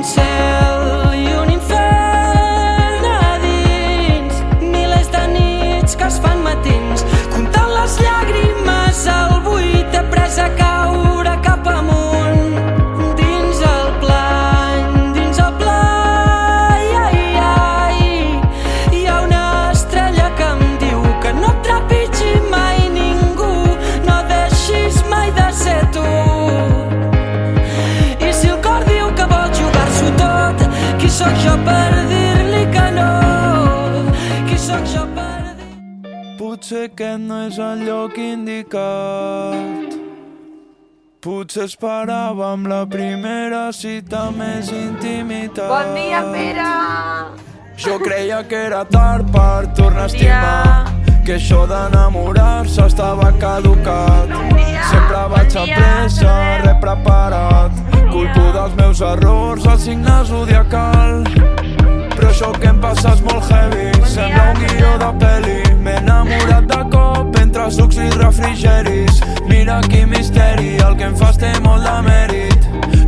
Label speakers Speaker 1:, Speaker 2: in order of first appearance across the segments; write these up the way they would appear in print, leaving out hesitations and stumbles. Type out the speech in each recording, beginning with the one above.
Speaker 1: cel i un infern a dins, milers de nits que es fan matins, comptant les llàgrimes al buit, he pres a caure cap amunt, dins el pla, ai, ai, hi ha una estrella que em diu que no et trepitgi mai ningú, no deixis mai de ser tu. I si el cor diu que vol jugar-s'ho tot, qui sóc jo per dir-li que no? Qui sóc jo per dir...
Speaker 2: Potser aquest no és el lloc indicat, potser esperàvem la primera cita, més intimitat.
Speaker 3: Bon dia, Pere!
Speaker 2: Jo creia que era tard per tornar a estimar, que això d'enamorar-se estava caducat. Sempre vaig amb pressa, res preparat, culpo dels meus errors el signe zodiacal. Però això que em passa és molt heavy, sembla un guió de pel·li. M'he enamorat de cop entre sucs i refrigeris. Mira quin misteri, el que em fas té molt de mèrit.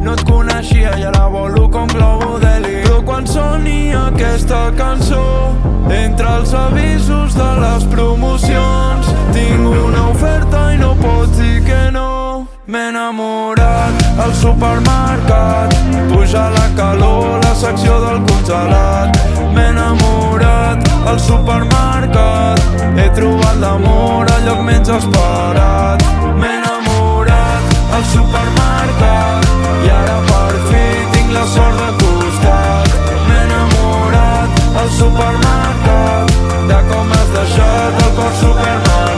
Speaker 2: No et coneixia i ara volo com globo d'heli. Però quan soni aquesta cançó, entre els avisos de les promocions, tinc una oferta i no pots dir que no. M'he enamorat al supermercat, puja la calor, la secció del congelat. M'he enamorat al supermercat, he trobat l'amor al lloc menys esperat. M'he enamorat al supermercat i ara per fi tinc la sort de costat. M'he enamorat al supermercat, de com has deixat el cor supermercat.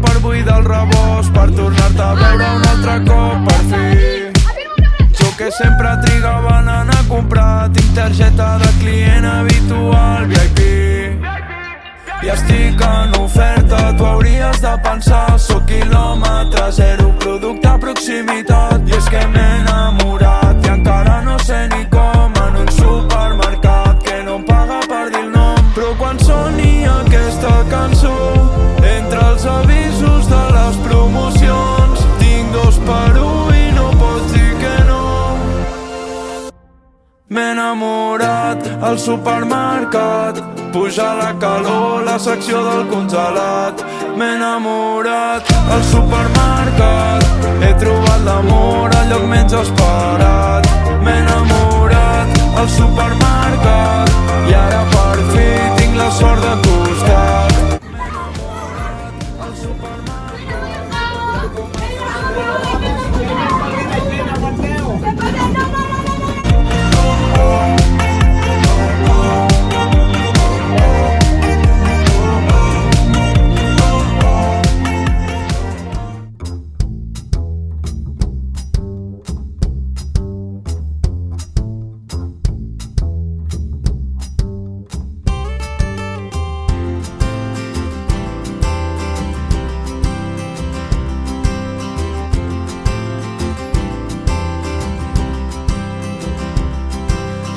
Speaker 2: Per buidar el rebost, per tornar-te a veure un altre cop, per fi. Jo que sempre trigava en anar a comprar, tinc targeta de client habitual VIP. I estic en oferta, tu hauries de pensar, sóc quilòmetre zero, producte a proximitat. I és que m'he enamorat i encara no sé ni com, en un supermercat que no em paga per dir el nom. Però quan soni aquesta cançó, entre els avisos de les promocions, tinc 2 per 1 i no pots dir que no. M'he enamorat al supermercat, puja la calor, la secció del congelat. M'he enamorat al supermercat, he trobat l'amor al lloc menys esperat. M'he enamorat al supermercat i ara per fi tinc la sort de costat.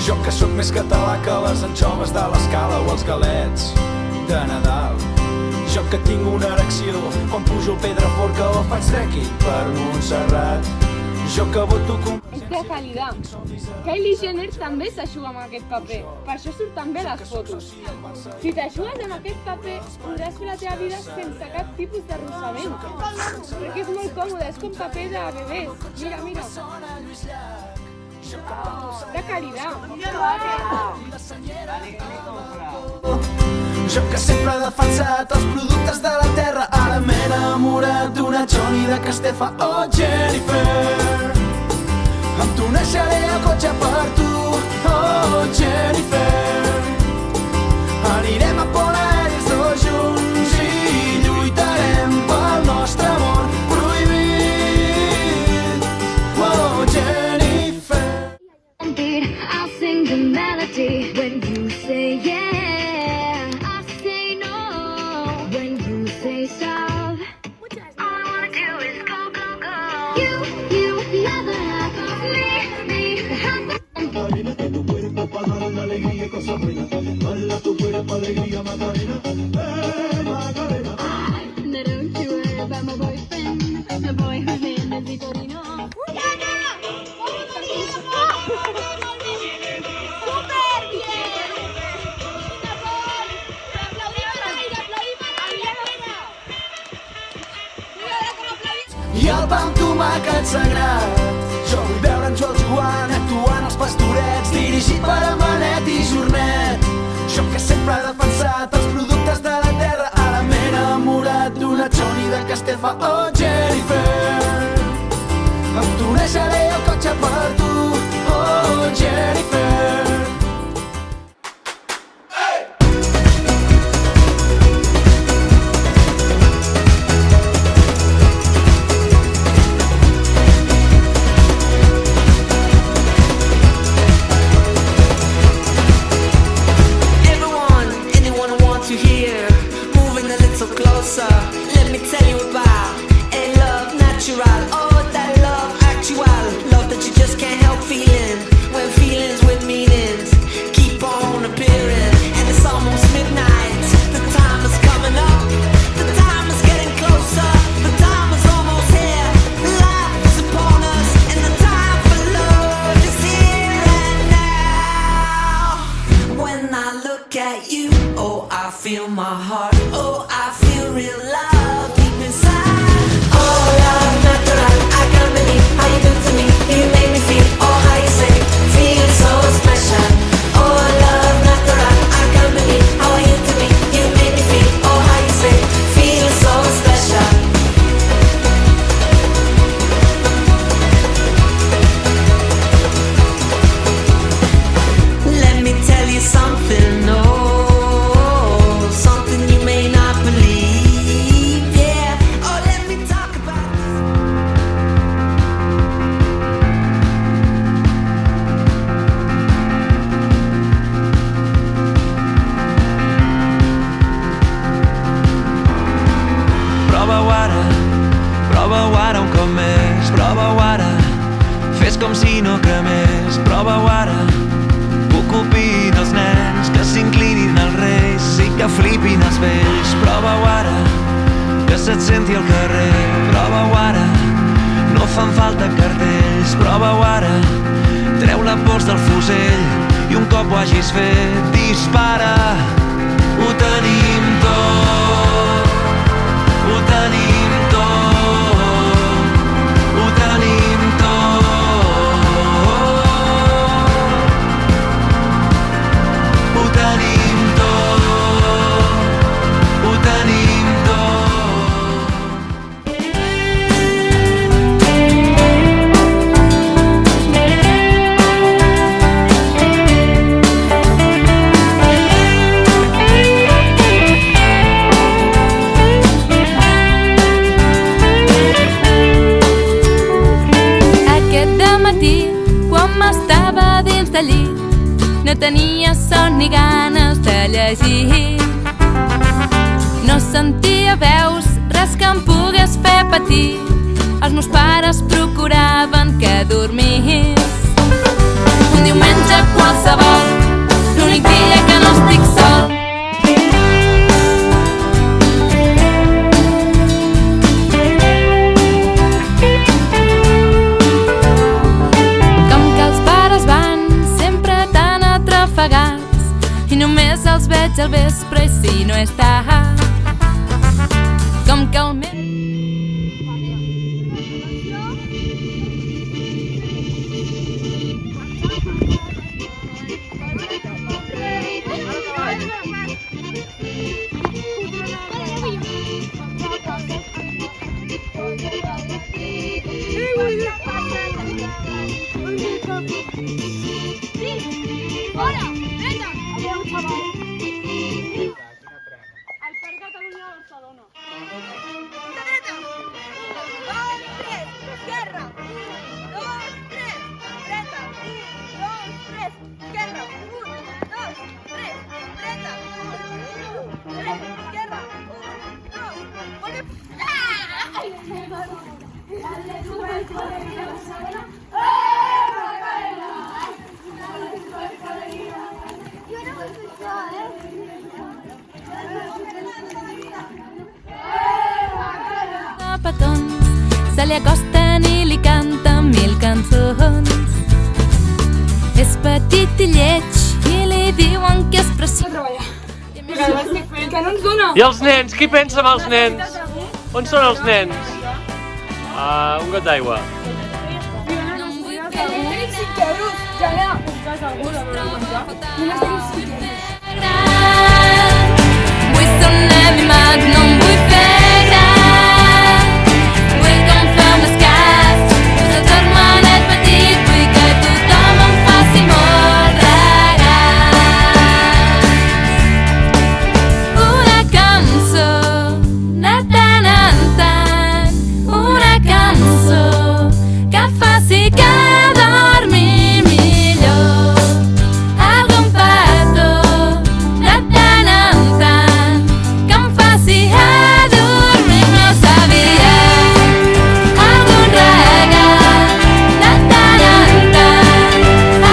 Speaker 2: Jo que sóc més català que les anxoves de l'Escala o els galets de Nadal. Jo que tinc una erecció quan pujo al Pedraforca o faig trekking per Montserrat. Jo que voto com...
Speaker 3: És de calidad. Kylie Jenner també s'aixuga amb aquest paper, per això surten bé les fotos. Si t'aixugues amb aquest paper, podràs fer la teva vida sense cap tipus d'arrossament. Perquè és molt còmode, és com paper de bebès. Mira, mira. De calidad.
Speaker 4: Jo que sempre he defensat els productes de la terra, ara m'he enamorat d'una Johnny, de Castefa o Jennifer. Em tuneixaré el cotxe per tu, oh Jennifer. Anirem a Polaris dos junts i lluitarem pel nostre amor prohibit, oh Jennifer.
Speaker 5: I'll sing the melody when you say yeah. I'll say no when you say stop. All I wanna do is go, go, go. You never have me. Now don't you worry about my boyfriend, the boy whose name is Vitorino.
Speaker 4: I el pa amb tomàquet sagrat. Jo vull veure en Joel jugant, actuant els pastorets, dirigit per Amanet i Jornet. Jo que sempre he defensat els productes de la terra, ara m'he enamorat d'una Johnny de Castefa. Oh, Jennifer, em tornejaré el cotxe per tu. Oh, Jennifer.
Speaker 1: Let me tell you about a love natural. Oh, that love actual. Love that you just can't help feeling. When feelings with meanings keep on appearing. And it's almost midnight. The time is coming up. The time is getting closer. The time is almost here. Life is upon us. And the time for love is here and now. When I look at you, oh, I feel my heart. Oh, I feel real love deep inside. Oh, love natural, I can't believe how you do to me. You make me feel, oh, how you say, feel so special. Oh, love natural, I can't believe how you do to me. You make me feel, oh, how you say, feel so special. Let me tell you something, oh, something you may not believe, yeah. Oh, let me talk about this.
Speaker 2: Prova-ho ara un cop més, prova-ho ara. Fes com si no cremés, prova-ho ara. Que ocupin els nens, que s'inclinin els reis i que flipin els vells. Prova-ho ara, que se't senti al carrer. Prova-ho ara, no fan falta cartells. Prova-ho ara, treu la pols del fusell i un cop ho hagis fet, dispara. Ho tenim tot, ho tenim tot, ho tenim tot. Ho tenim tot, ho tenim tot.
Speaker 3: Aquest dematí, quan m'estava dins del llit, no tenia son ni ganes de llegir. No sentia veus, res que em pogués fer patir. Els meus pares procuraven que dormís. Un diumenge qualsevol, l'únic dia que no estic sol. Com que els pares van sempre tan atrafegats i només els veig al vespre i si no està. Com que el meu...
Speaker 6: Fora! Vinga! Adéu, xaval! Al Parc Catalunya de Barcelona. De dreta! 1, 2, 3, esquerra! 1, 2, 3, dreta! 1, 2, 3, esquerra! 1, 2, 3, dreta! 1, 2, 3, esquerra! 1, 2, volve...
Speaker 7: petons, se li acosten i li canten 1000 cançons. És petit i lleig i li diuen que és preciós.
Speaker 3: Que no ens dona!
Speaker 8: I els nens? Qui pensa en els nens? On són els nens? Un got d'aigua.
Speaker 3: Que tenim 5 euros! Ja n'hi ha un cas algú de veure menjar. Només tenim 5 euros.
Speaker 7: Vull ser un animat, no em vull fer gran. Vull que em feu més cas. Vull ser germanet petit, vull que tothom em faci molt regals. Una cançó de tant en tant, una cançó que faci que dormi millor. Algun petó de tant en tant que em faci adormir, no ho sabia. Algun regal de tant en tant,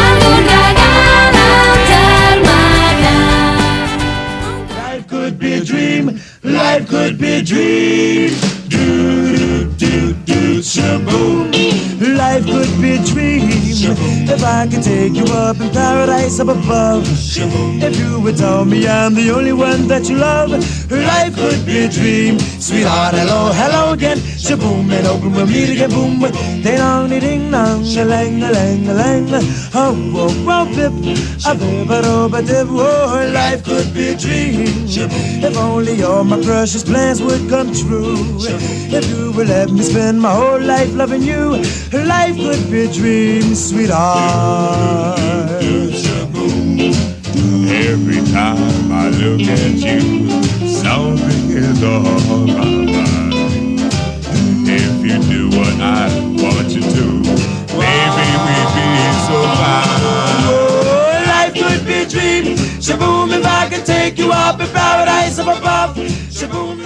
Speaker 7: algun regal al germà gran.
Speaker 4: Life could be a dream, life could be a dream. Shaboom. Life could be a dream if I could take you up in paradise up above. If you would tell me I'm the only one that you love, life could be a dream. Sweetheart, hello, hello again. Shaboom, and open we'll meet again. Boom, ding dong, ding dong, a lang, a lang, a lang. Oh, whoa, whoa, bip, a bip, a do, a dip. Oh, life could be a dream if only all my precious plans would come true. If you would let me spend my whole life loving you, life could be a dream, sweetheart.
Speaker 9: Every time I look at you, something is on my mind. If you do what I want you to, maybe we'd be so fine.
Speaker 4: Oh, life could be a dream. Shaboom, if I could take you up in paradise up above. Shaboom.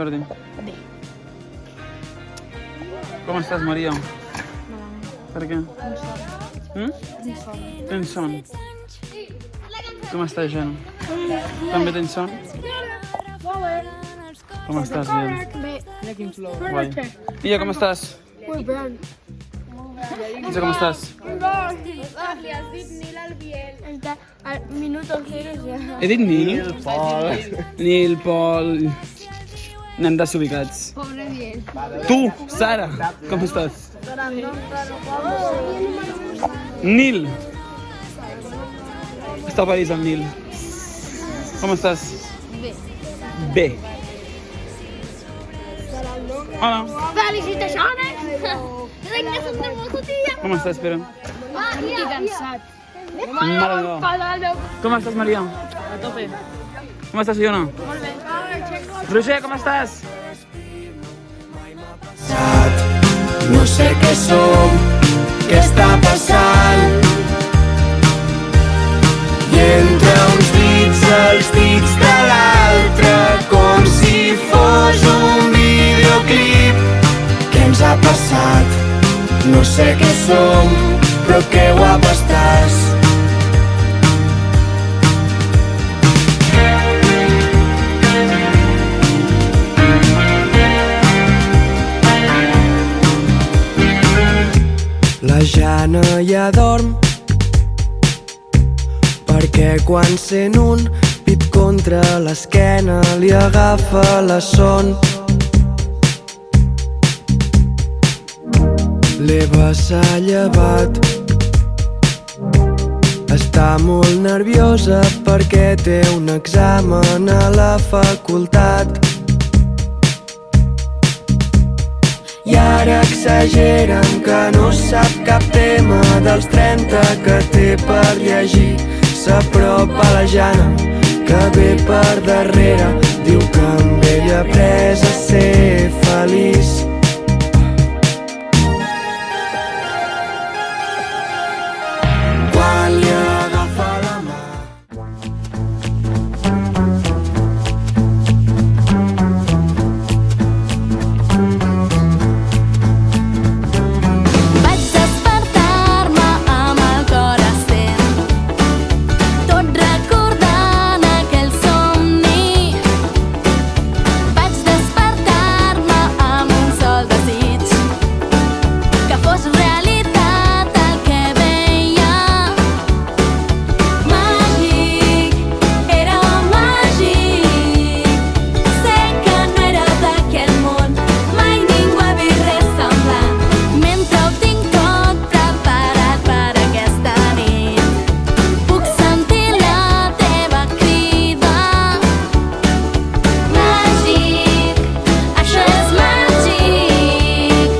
Speaker 10: Jordi? Bé. Com estàs, Maria?
Speaker 3: Malament.
Speaker 10: Per què?
Speaker 3: Un son.
Speaker 10: Mm?
Speaker 3: Un son.
Speaker 10: Tens son. Com estàs, Jan? També tens son? Com estàs, Biel? Guai. Illa, com estàs?
Speaker 3: Muy bien.
Speaker 10: Isa, com estàs?
Speaker 3: Le has dit Nil al Biel. Al minuto 0 ja.
Speaker 10: He dit Nil? Nil, Pol... Anem desubicats.
Speaker 3: Pobre Biel.
Speaker 10: Tu, Sara, com estàs? Nil. Està a París, el Nil. Com estàs?
Speaker 3: Bé.
Speaker 10: Bé. Hola.
Speaker 3: Felicitacions! Crec que som de molta tia.
Speaker 10: Com estàs, Pere?
Speaker 3: Estic cansat.
Speaker 10: Mare meva. Com estàs, Maria? A tope. Com estàs, Iona?
Speaker 3: Molt bé.
Speaker 10: Roger, com estàs?
Speaker 4: No sé què som, què està passant. I entre uns dits, els dits de l'altre, com si fos un videoclip. Què ens ha passat? No sé què som, però que guapa estàs. La Jana ja dorm, perquè quan sent un pit contra l'esquena li agafa la son. L'Eva s'ha llevat, està molt nerviosa perquè té un examen a la facultat. I ara exageren que no sap cap tema dels 30 que té per llegir. S'apropa la Jana, que ve per darrere, diu que amb ella ha après a ser feliç. Quan li agafa la mà
Speaker 7: Vaig despertar-me amb el cor estent, tot recordant aquell somni. Vaig despertar-me amb un sol desig, que fos realitat el que veia. Màgic, era màgic. Sé que no era d'aquest món, mai ningú ha vist res semblant. Mentre ho tinc tot preparat per aquesta nit, puc sentir la teva crida. Màgic, això és màgic.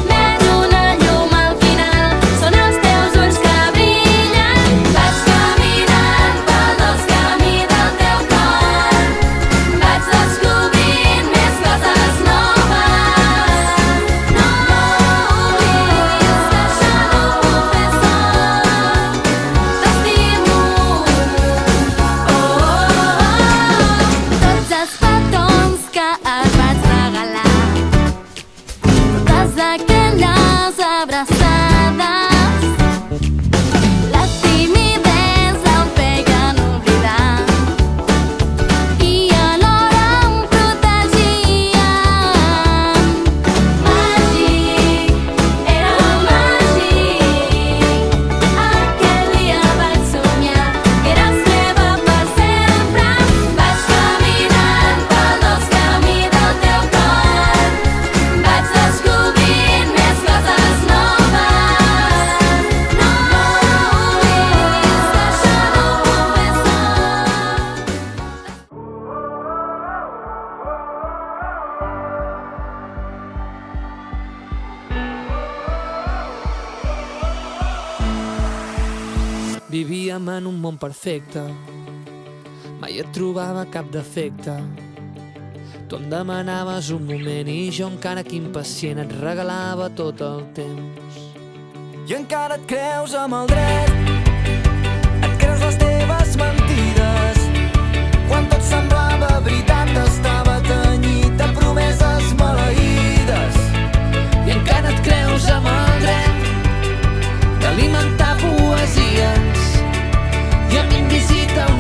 Speaker 7: Veig una llum al final, són els teus ulls que brillen. Vaig caminant pel dolç camí del teu cor, vaig descobrint més coses noves. No oblidis que això no ho puc fer sol. T'estimo. Tots els petons que et vaig regalar, totes aquelles abraçades, la timidesa em feien oblidar i alhora em protegien. Màgic, era màgic. Aquell dia vaig somiar que eres meva per sempre. Vaig caminant pel dolç camí del teu cor, vaig descobrint més coses noves. No oblidis que això no ho puc fer sol.
Speaker 1: Vivíem en un món perfecte, mai et trobava cap defecte. Tu em demanaves un moment i jo encara que impacient et regalava tot el temps.
Speaker 4: I encara et creus amb el dret, et creus les teves mentides. Quan tot semblava veritat estava tenyit de promeses maleïdes.
Speaker 1: I encara et creus amb el dret d'alimentar poesies i a mi em visita un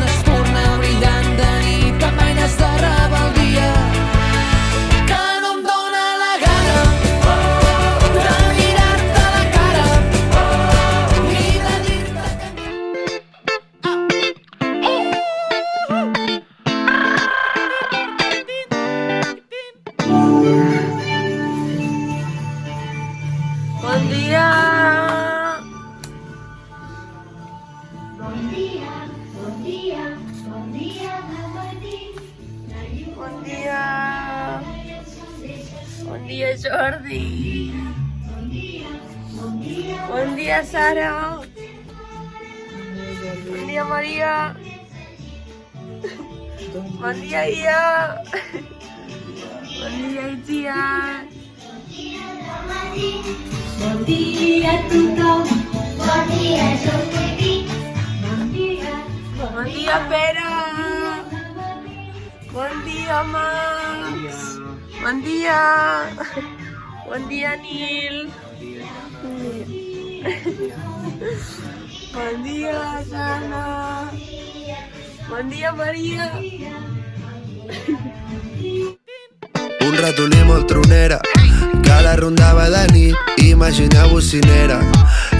Speaker 6: dia, Jordi. Bon dia, Sara. Bon dia, Maria. Bon dia, Ia. Bon dia, Itziar.
Speaker 5: Bon dia a tothom, bon dia, Jordi. Bon dia.
Speaker 6: Bon dia, Pere. Bon dia, Max. Bon dia. Bon dia, Nil. Bon dia, Jana. Bon dia, Maria.
Speaker 4: Un ratolí molt tronera que la rondava de nit. Imagina bocinera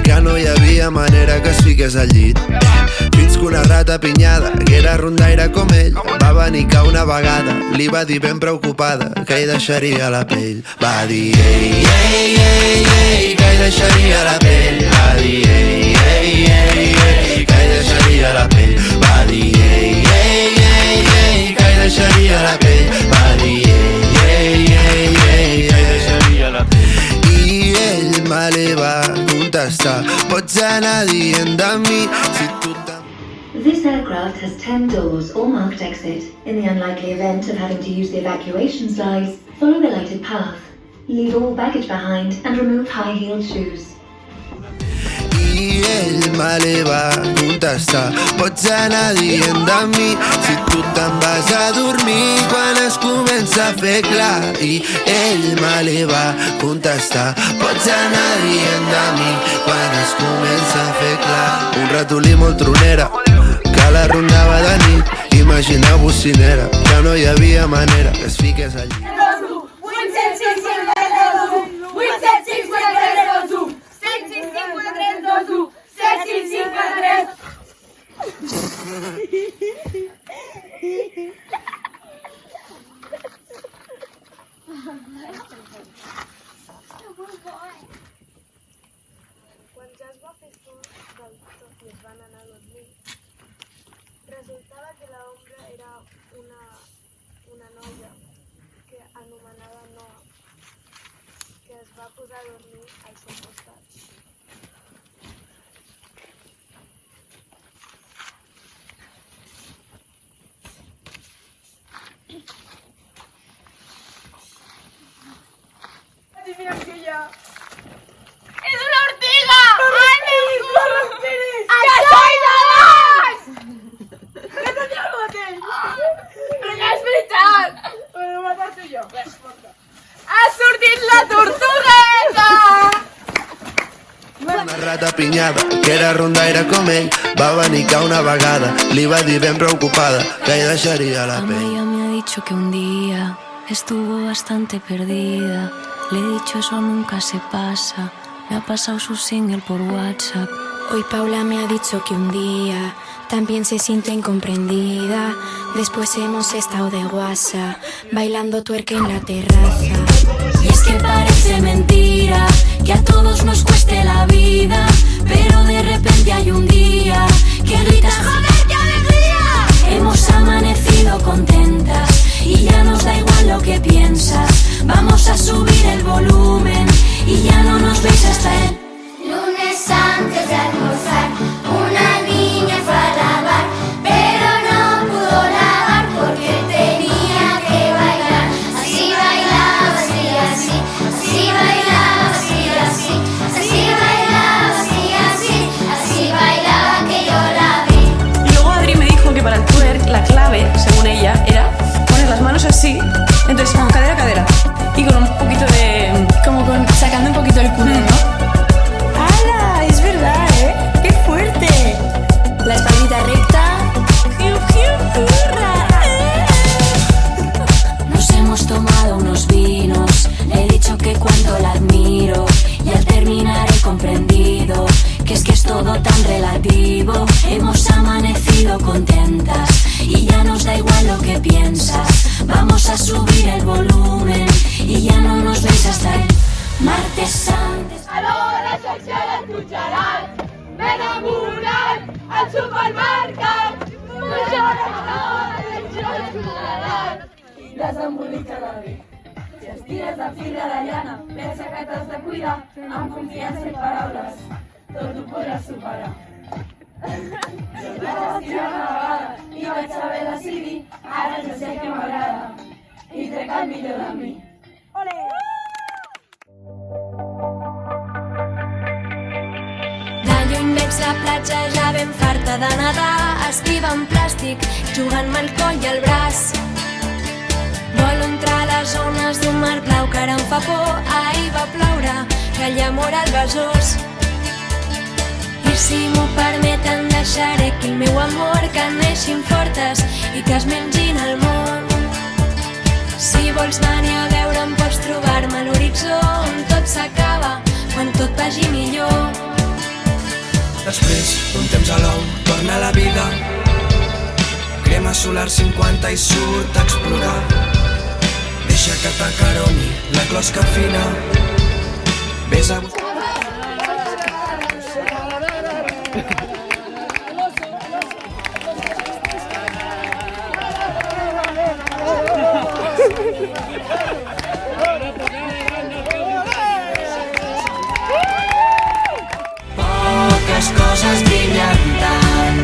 Speaker 4: que no hi havia manera que es fiqués al llit. Fins que una rata pinyada, que era rondaire com ell, va venir que una vegada li va dir ben preocupada que hi deixaria la pell. Va dir ei, ei, ei, ei, que hi deixaria la pell. Va dir ei, ei, ei, ei, que hi deixaria la pell. Va dir ei, ei, ei, ei, que hi deixaria la pell. Va dir ei, ei, ei, ei, que hi deixaria la pell. I ell me li va contestar, pots anar dient de mi si tu també.
Speaker 5: This aircraft has 10 doors, all marked exit. In the unlikely event of having to use the evacuation slides, follow the lighted path. Leave all baggage behind and remove high-heeled shoes.
Speaker 4: I ell me li va contestar, pots anar dient de mi si tu te'n vas a dormir quan es comença a fer clar. I ell me li va contestar, pots anar dient de mi quan es comença a fer clar. Un ratolí molt tronera que la rondava de nit. Imagina bocinera que no hi havia manera que es fiqués al llit.
Speaker 6: Quan ja es va fer fort del tot i es van anar a dormir, resultava que l'ombra era una noia que anomenava Noa, que es va posar a dormir al seu costat. Adivina què hi ha? ¡Es una ortiga! ¡Ay, me gusta los piris! ¡Que soy Dallas! ¡Que tenia el mateix! Però que és veritat! Però ho matar-te jo. Ves, porta. Ha sortit la tortugueta!
Speaker 4: Una rata pinyada, que era rondaire com ell, va venir que una vegada li va dir ben preocupada que hi deixaria la pell.
Speaker 11: Amaya me ha dicho que un día estuvo bastante perdida. Le he dicho eso nunca se pasa. Me ha pasado su single por WhatsApp.
Speaker 12: Hoy Paula me ha dicho que un día también se siente incomprendida. Después hemos estado de guasa, bailando tuerca en la terraza.
Speaker 11: Y es que parece mentira que a todos nos cueste la vida, pero de repente hay un día que gritas ¡joder, qué alegría! Hemos amanecido contentas y ya nos da igual lo que piensas. Vamos a subir el volumen y ya no nos veis hasta el
Speaker 5: Lunes antes de almorzar, una niña fue a lavar, pero no pudo lavar porque tenía que bailar. Así bailaba, así, así, así bailaba, así, así, así bailaba, así, así, así bailaba que yo la vi.
Speaker 13: Y luego Adri me dijo que para el twerk la clave, según ella, era poner las manos así, entonces como cadera a cadera y con un poquito de... como con sacando un poquito el culo, ¿no? ¡Hala! Es verdad, ¿eh? ¡Qué fuerte! La espaldita recta.
Speaker 11: Nos hemos tomado unos vinos, le he dicho que cuánto la admiro y al terminar he comprendido que es todo tan relativo. Hemos amanecido contentas y ya nos da igual lo que piensas. Vamos a subir el volumen y ya no nos veis hasta el martes santo.
Speaker 6: A l'hora sexual escucharán, m'he enamorat al supermercat. A l'hora sexual escucharán i les embolicarà bé. Si estires el fil de la llana, pensa que t'has de cuidar, amb confiança i paraules, tot ho podràs superar. Jo et vaig estirar una vegada i vaig saber decidir, ara ja sé que m'agrada i trec el millor de mi.
Speaker 11: De lluny veig la platja ja ben farta de nedar, esquiva en plàstic, jugant-me el coll i el braç. Volo entre les ones d'un mar blau que ara em fa por. Ahir va ploure, que llamora el besòs. I si m'ho permeten deixaré que el meu amor que neixin fortes i que es mengin el món. Si vols venir a veure'm pots trobar-me a l'horitzó on tot s'acaba, quan tot vagi millor.
Speaker 2: Després d'un temps a l'ou torna a la vida, crema solar 50 i surt a explorar. Deixa que t'acaroni la closca fina, vés a buscar.
Speaker 11: Poques coses brillen tant,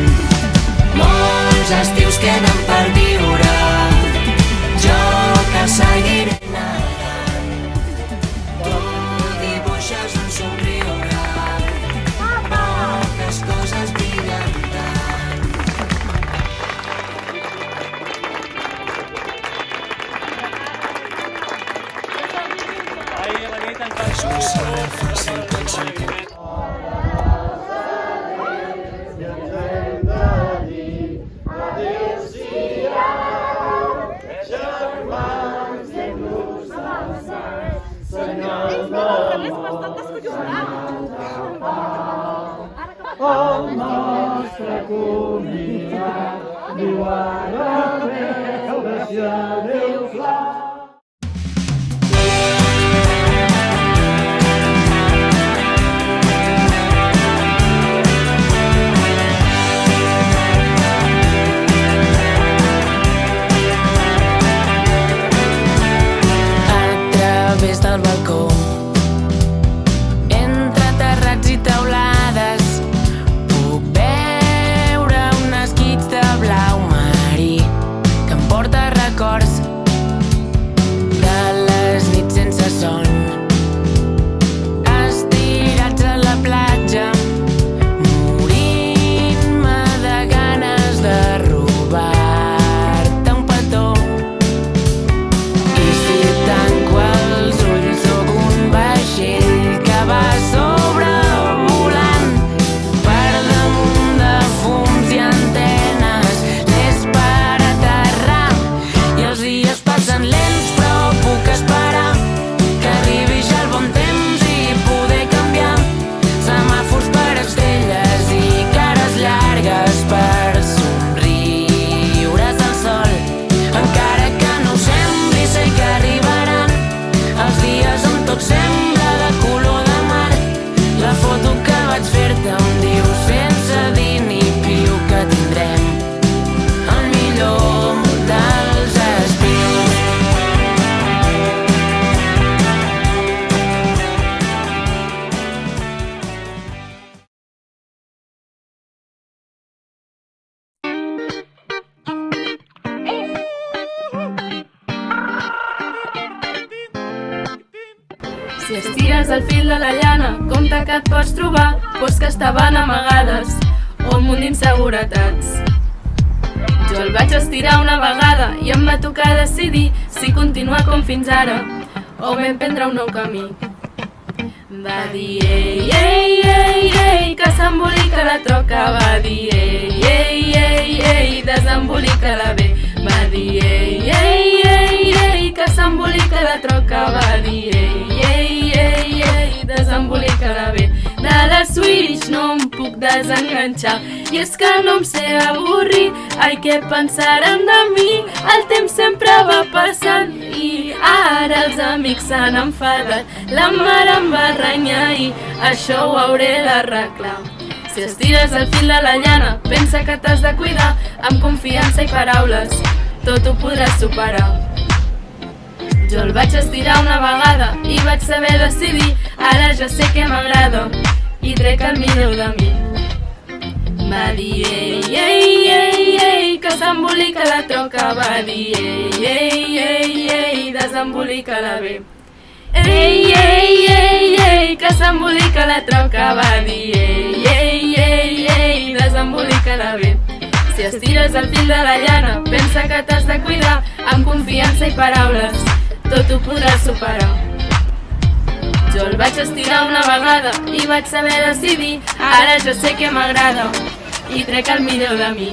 Speaker 11: molts estius queden per viure. Jo que seguiré nedant, tu dibuixes un somriure. Poques coses brillen tant.
Speaker 2: No serà fàcil pensar que
Speaker 4: el nostre comiat viu ara veure si adéu clar.
Speaker 11: A través del balcó, entre terrats i teulades, puc veure un esquitx de blau marí que em porta records de les nits sense son, estirats a la platja, morint-me de ganes de robar-te un petó. I si tanco els ulls sóc un vaixell que va sobrevolant per damunt de fums i antenes, l'és per aterrar i els dies passen lents però puc esperar que arribi ja el bon temps i poder canviar semàfors per estrelles i cares llargues per somriures al sol. Encara que no ho sembli, sé que arribaran els dies on tot sembla de color de mar. La foto que vaig fer-te em diu sense dir ni piu que tindrem el millor dels estius.
Speaker 3: Si estires el fil de la llana, compte que et pots trobar pors que estaven amagades o un munt d'inseguretats. Jo el vaig estirar una vegada i em va tocar decidir si continuar com fins ara o ben prendre un nou camí. Va dir ei, ei, ei, ei, que s'embolica la troca. Va dir ei, ei, ei, ei, desembolica-la bé. Va dir ei, ei, ei, ei, que s'embolica la troca. Va dir ei, ei, ei, ei, desembolica-la bé. De la Switch no em puc desenganxar i és que no em sé avorrir. Ai, què pensaran de mi? El temps sempre va passant i ara els amics s'han enfadat. La mare em va renyar i això ho hauré d'arreglar. Si estires el fil de la llana, pensa que t'has de cuidar amb confiança i paraules, tot ho podràs superar.
Speaker 7: Jo el vaig estirar una vegada i vaig saber decidir, ara ja sé que m'agrada i trec el millor de mi. Va dir ei, ei, ei, ei, que s'embolica la troca. Va dir ei, ei, ei, ei, desembolica-la bé. Ei, ei, ei, ei, que s'embolica la troca. Va dir ei, ei, ei, ei, desembolica-la bé. Si estires el fil de la llana, pensa que t'has de cuidar, amb confiança i paraules, tot ho podràs superar. Jo el vaig estirar una vegada i vaig saber decidir, ara jo sé que m'agrada i trec el millor de mi.